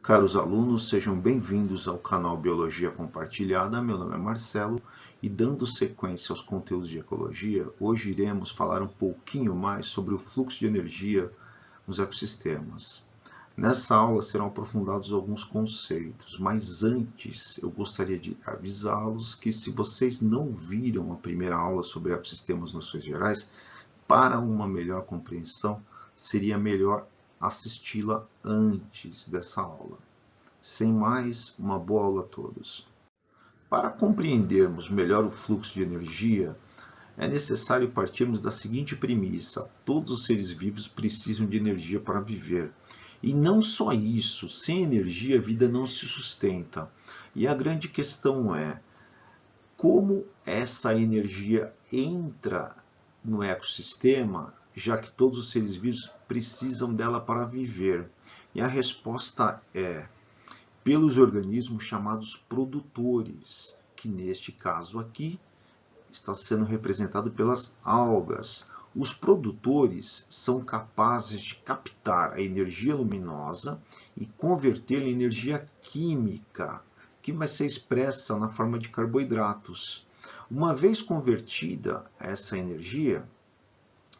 Caros alunos, sejam bem-vindos ao canal Biologia Compartilhada. Meu nome é Marcelo e, dando sequência aos conteúdos de ecologia, hoje iremos falar um pouquinho mais sobre o fluxo de energia nos ecossistemas. Nessa aula serão aprofundados alguns conceitos, mas antes eu gostaria de avisá-los que, se vocês não viram a primeira aula sobre ecossistemas noções gerais, para uma melhor compreensão, seria melhor assisti-la antes dessa aula. Sem mais, uma boa aula a todos. Para compreendermos melhor o fluxo de energia, é necessário partirmos da seguinte premissa: todos os seres vivos precisam de energia para viver. E não só isso, sem energia a vida não se sustenta. E a grande questão é: como essa energia entra no ecossistema, já que todos os seres vivos precisam dela para viver? E a resposta é: pelos organismos chamados produtores, que neste caso aqui está sendo representado pelas algas. Os produtores são capazes de captar a energia luminosa e convertê-la em energia química, que vai ser expressa na forma de carboidratos. Uma vez convertida essa energia,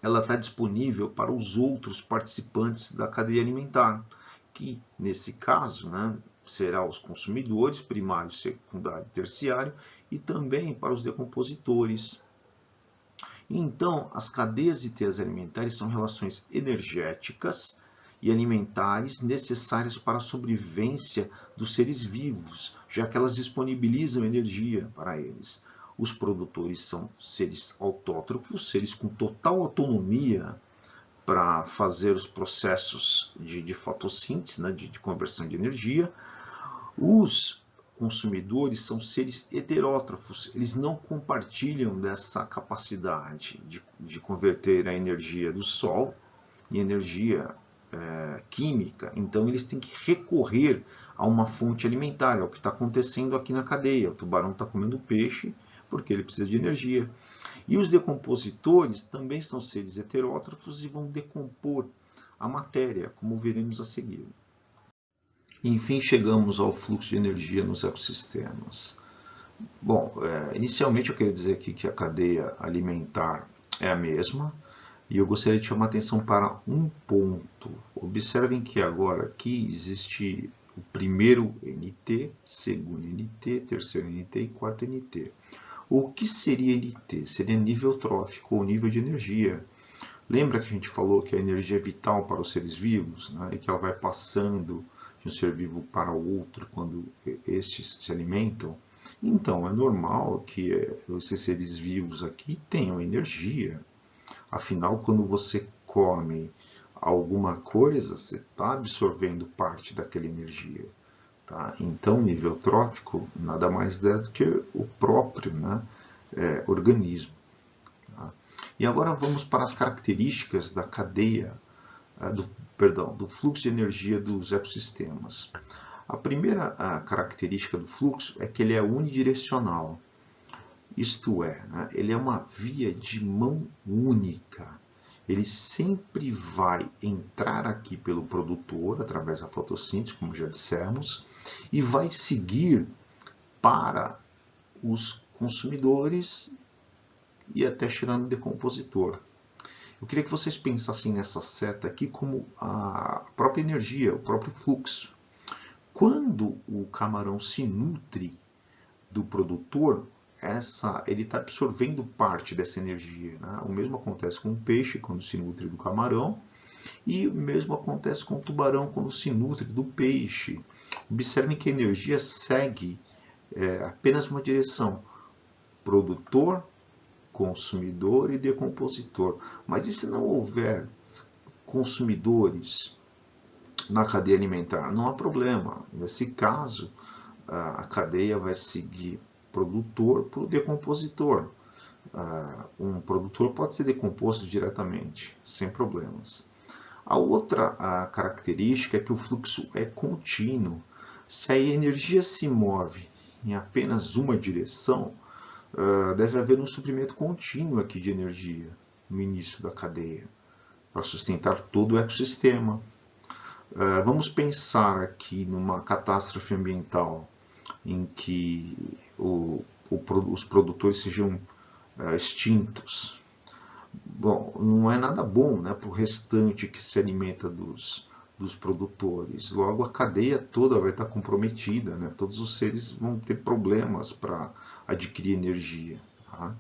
ela está disponível para os outros participantes da cadeia alimentar, que nesse caso, será os consumidores, primário, secundário e terciário, e também para os decompositores. Então, as cadeias e teias alimentares são relações energéticas e alimentares necessárias para a sobrevivência dos seres vivos, já que elas disponibilizam energia para eles. Os produtores são seres autótrofos, seres com total autonomia para fazer os processos de fotossíntese, de conversão de energia. Os consumidores são seres heterótrofos, eles não compartilham dessa capacidade de converter a energia do Sol em energia química, então eles têm que recorrer a uma fonte alimentar, é o que está acontecendo aqui na cadeia. O tubarão está comendo peixe porque ele precisa de energia. E os decompositores também são seres heterótrofos e vão decompor a matéria, como veremos a seguir. Enfim, chegamos ao fluxo de energia nos ecossistemas. Bom, inicialmente eu queria dizer aqui que a cadeia alimentar é a mesma, e eu gostaria de chamar a atenção para um ponto. Observem que agora aqui existe o primeiro NT, segundo NT, terceiro NT e quarto NT. O que seria NT? Seria nível trófico ou nível de energia. Lembra que a gente falou que a energia é vital para os seres vivos, e que ela vai passando de um ser vivo para o outro quando estes se alimentam? Então, é normal que esses seres vivos aqui tenham energia. Afinal, quando você come alguma coisa, você está absorvendo parte daquela energia. Tá? Então, nível trófico nada mais é do que o próprio organismo. Tá? E agora vamos para as características da cadeia, do fluxo de energia dos ecossistemas. A primeira característica do fluxo é que ele é unidirecional. Isto é, ele é uma via de mão única. Ele sempre vai entrar aqui pelo produtor, através da fotossíntese, como já dissemos, e vai seguir para os consumidores e até chegar no decompositor. Eu queria que vocês pensassem nessa seta aqui como a própria energia, o próprio fluxo. Quando o camarão se nutre do produtor, ele está absorvendo parte dessa energia. O mesmo acontece com o peixe quando se nutre do camarão, e o mesmo acontece com o tubarão quando se nutre do peixe. Observem que a energia segue apenas uma direção: produtor, consumidor e decompositor. Mas e se não houver consumidores na cadeia alimentar? Não há problema. Nesse caso, a cadeia vai seguir produtor para o decompositor. Um produtor pode ser decomposto diretamente, sem problemas. A outra característica é que o fluxo é contínuo. Se a energia se move em apenas uma direção, deve haver um suprimento contínuo aqui de energia no início da cadeia, para sustentar todo o ecossistema. Vamos pensar aqui numa catástrofe ambiental em que os produtores sejam extintos. Bom, não é nada bom, né, para o restante que se alimenta dos produtores. Logo, a cadeia toda vai estar comprometida, né? Todos os seres vão ter problemas para adquirir energia. Tá?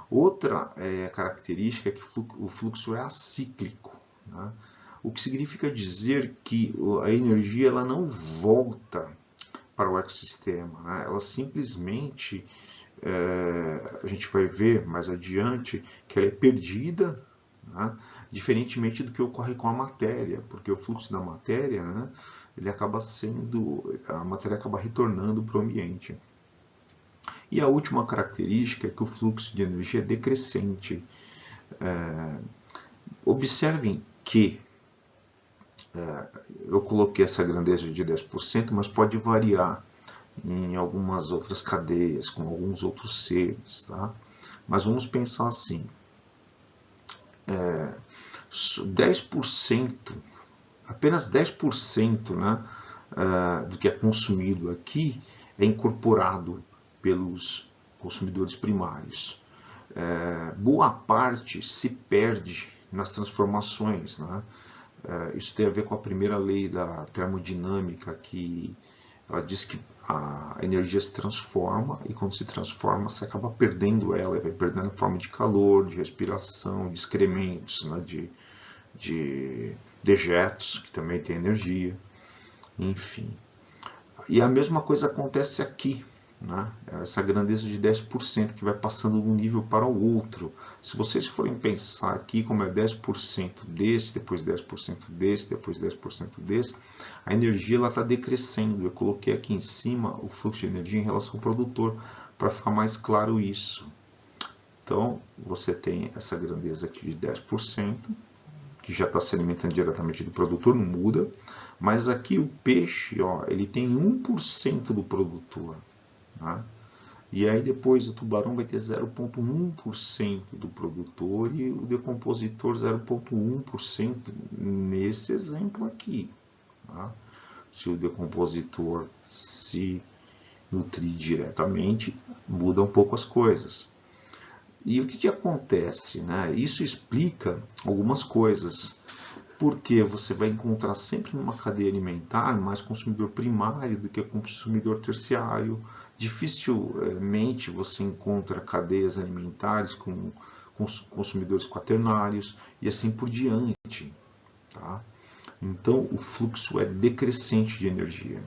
Outra característica é que o fluxo é acíclico, né? O que significa dizer que a energia ela não volta para o ecossistema, né? Ela simplesmente, a gente vai ver mais adiante, que ela é perdida, né? Diferentemente do que ocorre com a matéria, porque o fluxo da matéria, né, ele acaba sendo, a matéria acaba retornando para o ambiente. E a última característica é que o fluxo de energia é decrescente. Observem que eu coloquei essa grandeza de 10%, mas pode variar em algumas outras cadeias, com alguns outros seres. Tá? Mas vamos pensar assim, 10%, apenas 10%, né, do que é consumido aqui é incorporado pelos consumidores primários. Boa parte se perde nas transformações. Né? Isso tem a ver com a primeira lei da termodinâmica, que ela diz que a energia se transforma e quando se transforma você acaba perdendo ela, vai perdendo a forma de calor, de respiração, de excrementos, né, de dejetos, que também tem energia, enfim. E a mesma coisa acontece aqui, né? Essa grandeza de 10% que vai passando de um nível para o outro. Se vocês forem pensar aqui como é 10% desse, depois 10% desse, depois 10% desse, a energia está decrescendo. Eu coloquei aqui em cima o fluxo de energia em relação ao produtor, para ficar mais claro isso. Então, você tem essa grandeza aqui de 10%, que já está se alimentando diretamente do produtor, não muda. Mas aqui o peixe, ó, ele tem 1% do produtor. Tá? E aí depois o tubarão vai ter 0,1% do produtor e o decompositor 0,1% nesse exemplo aqui. Tá? Se o decompositor se nutrir diretamente, muda um pouco as coisas. E o que acontece? Né? Isso explica algumas coisas. Porque você vai encontrar sempre numa cadeia alimentar mais consumidor primário do que consumidor terciário. Dificilmente você encontra cadeias alimentares com consumidores quaternários e assim por diante. Tá? Então, o fluxo é decrescente de energia.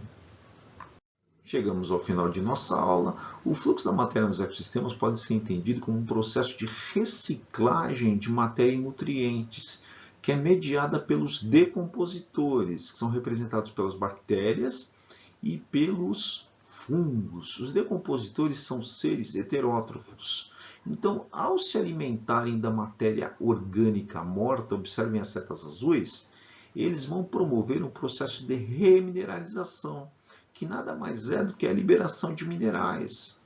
Chegamos ao final de nossa aula. O fluxo da matéria nos ecossistemas pode ser entendido como um processo de reciclagem de matéria e nutrientes, que é mediada pelos decompositores, que são representados pelas bactérias e pelos fungos. Os decompositores são seres heterótrofos. Então, ao se alimentarem da matéria orgânica morta, observem as setas azuis, eles vão promover um processo de remineralização, que nada mais é do que a liberação de minerais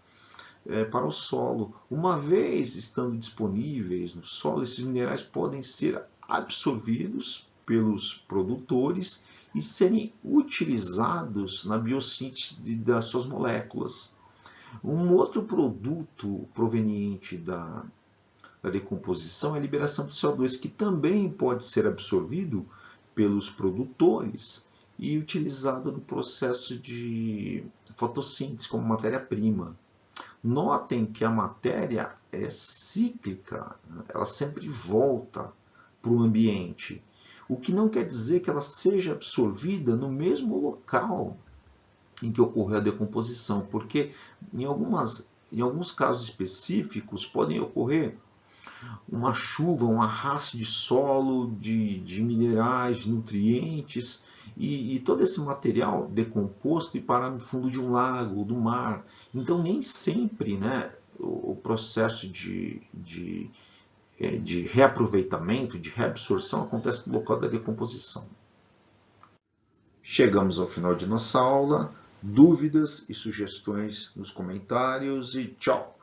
para o solo. Uma vez estando disponíveis no solo, esses minerais podem ser absorvidos pelos produtores e serem utilizados na biossíntese das suas moléculas. Um outro produto proveniente da decomposição é a liberação de CO2, que também pode ser absorvido pelos produtores e utilizado no processo de fotossíntese como matéria-prima. Notem que a matéria é cíclica, ela sempre volta para o ambiente, o que não quer dizer que ela seja absorvida no mesmo local em que ocorreu a decomposição, porque em alguns casos específicos podem ocorrer uma chuva, um arraste de solo, de minerais, de nutrientes, e todo esse material decomposto e parar no fundo de um lago, do mar. Então, nem sempre, né, o processo de reaproveitamento, de reabsorção, acontece no local da decomposição. Chegamos ao final de nossa aula. Dúvidas e sugestões nos comentários e tchau!